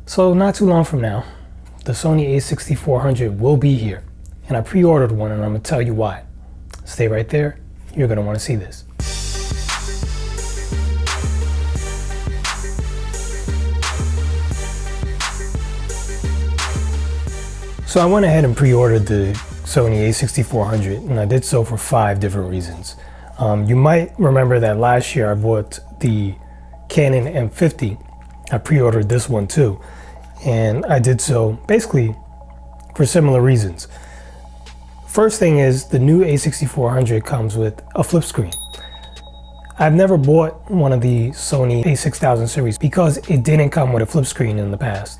So not too long from now, the Sony A6400 will be here, and I pre-ordered one and I'm gonna tell you why. Stay right there, you're gonna wanna see this. So I went ahead and pre-ordered the Sony A6400, and I did so for 5 different reasons. You might remember that last year I bought the Canon M50. I pre-ordered this one too, and I did so basically for similar reasons. First thing is, the new A6400 comes with a flip screen. I've never bought one of the Sony A6000 series because it didn't come with a flip screen in the past.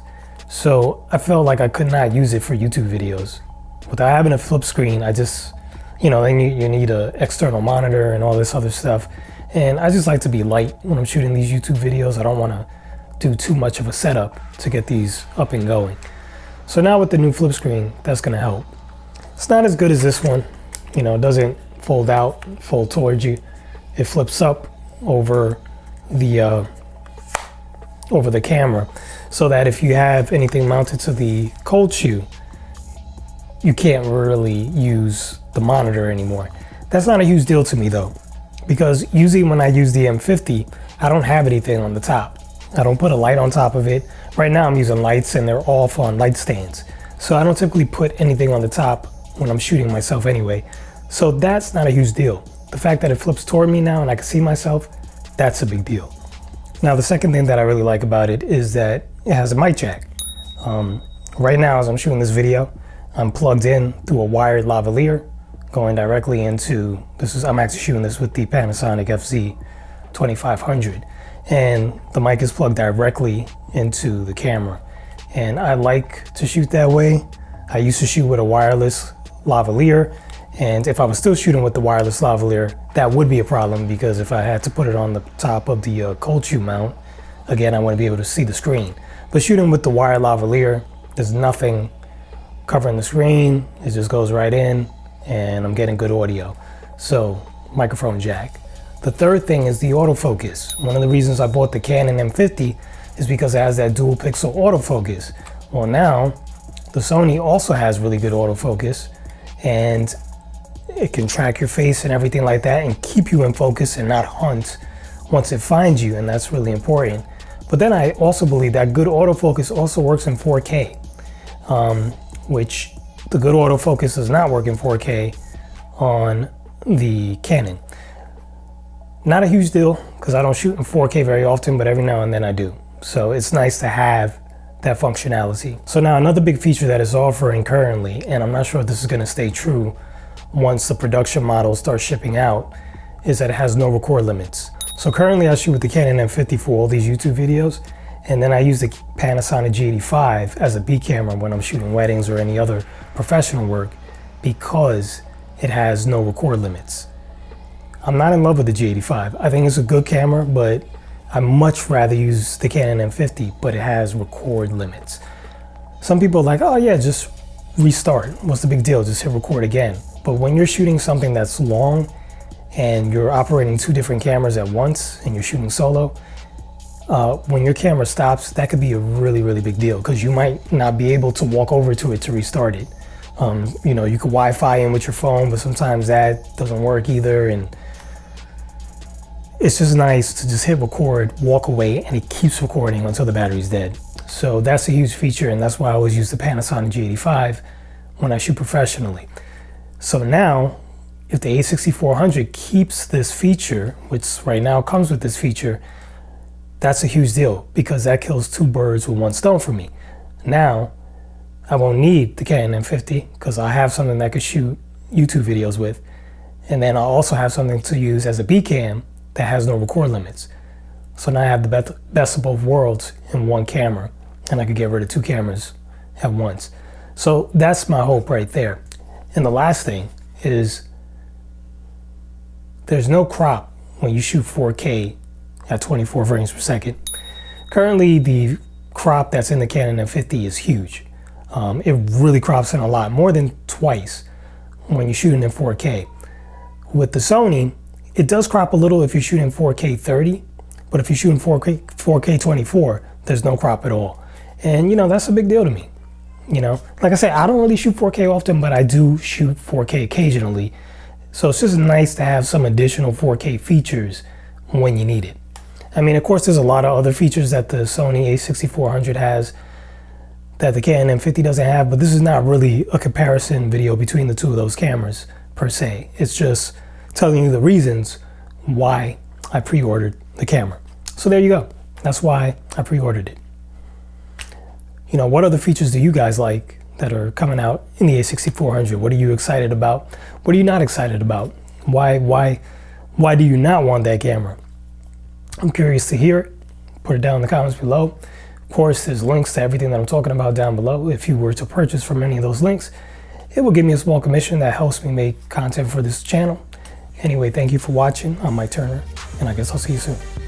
So I felt like I could not use it for YouTube videos. Without having a flip screen, I just, you need an external monitor and all this other stuff. And I just like to be light when I'm shooting these YouTube videos. I don't want to do too much of a setup to get these up and going. So now with the new flip screen, that's going to help. It's not as good as this one. It doesn't fold out, fold towards you. It flips up over the camera, so that if you have anything mounted to the cold shoe, you can't really use the monitor anymore. That's not a huge deal to me though, because usually when I use the M50, I don't have anything on the top. I don't put a light on top of it. Right now I'm using lights and they're off on light stands. So I don't typically put anything on the top when I'm shooting myself anyway. So that's not a huge deal. The fact that it flips toward me now and I can see myself, that's a big deal. Now the second thing that I really like about it is that it has a mic jack. Right now as I'm shooting this video, I'm plugged in through a wired lavalier going directly into, I'm actually shooting this with the Panasonic FZ2500, and the mic is plugged directly into the camera. And I like to shoot that way. I used to shoot with a wireless lavalier, and if I was still shooting with the wireless lavalier, that would be a problem, because if I had to put it on the top of the cold shoe mount, again, I wouldn't be able to see the screen. But shooting with the wired lavalier, there's nothing covering the screen. It just goes right in, and I'm getting good audio. So, microphone jack. The third thing is the autofocus. One of the reasons I bought the Canon M50 is because it has that dual pixel autofocus. Well, now the Sony also has really good autofocus, and it can track your face and everything like that and keep you in focus and not hunt once it finds you, and that's really important. But then I also believe that good autofocus also works in 4K, which the good autofocus does not work in 4K on the Canon. Not a huge deal, because I don't shoot in 4K very often, but every now and then I do. So it's nice to have that functionality. So now another big feature that it's offering currently, and I'm not sure if this is going to stay true once the production models start shipping out, is that it has no record limits. So currently I shoot with the Canon M50 for all these YouTube videos, and then I use the Panasonic G85 as a B camera when I'm shooting weddings or any other professional work, because it has no record limits. I'm not in love with the G85. I think it's a good camera, but I much rather use the Canon M50, but it has record limits. Some people are like, oh yeah, just restart. What's the big deal? Just hit record again. But when you're shooting something that's long and you're operating 2 different cameras at once and you're shooting solo, when your camera stops, that could be a really, really big deal, because you might not be able to walk over to it to restart it. You could Wi-Fi in with your phone, but sometimes that doesn't work either. And it's just nice to just hit record, walk away, and it keeps recording until the battery's dead. So that's a huge feature, and that's why I always use the Panasonic G85 when I shoot professionally. So now, if the A6400 keeps this feature, which right now comes with this feature, that's a huge deal, because that kills 2 birds with 1 stone for me. Now, I won't need the Canon M50, because I have something that I could shoot YouTube videos with, and then I'll also have something to use as a B cam that has no record limits. So now I have the best of both worlds in 1 camera, and I could get rid of 2 cameras at once. So that's my hope right there. And the last thing is, there's no crop when you shoot 4K at 24 frames per second. Currently, the crop that's in the Canon M50 is huge. It really crops in a lot, more than twice when you're shooting in 4K. With the Sony, it does crop a little if you're shooting 4K 30, but if you're shooting 4K 24, there's no crop at all. And you know, that's a big deal to me. You know, like I said, I don't really shoot 4K often, but I do shoot 4K occasionally. So it's just nice to have some additional 4K features when you need it. I mean, of course, there's a lot of other features that the Sony A6400 has that the Canon M50 doesn't have, but this is not really a comparison video between the two of those cameras per se. It's just telling you the reasons why I pre-ordered the camera. So there you go. That's why I pre-ordered it. You know, what other features do you guys like that are coming out in the A6400? What are you excited about? What are you not excited about? Why do you not want that camera? I'm curious to hear it. Put it down in the comments below. Of course, there's links to everything that I'm talking about down below. If you were to purchase from any of those links, it will give me a small commission that helps me make content for this channel. Anyway, thank you for watching. I'm Mike Turner, and I guess I'll see you soon.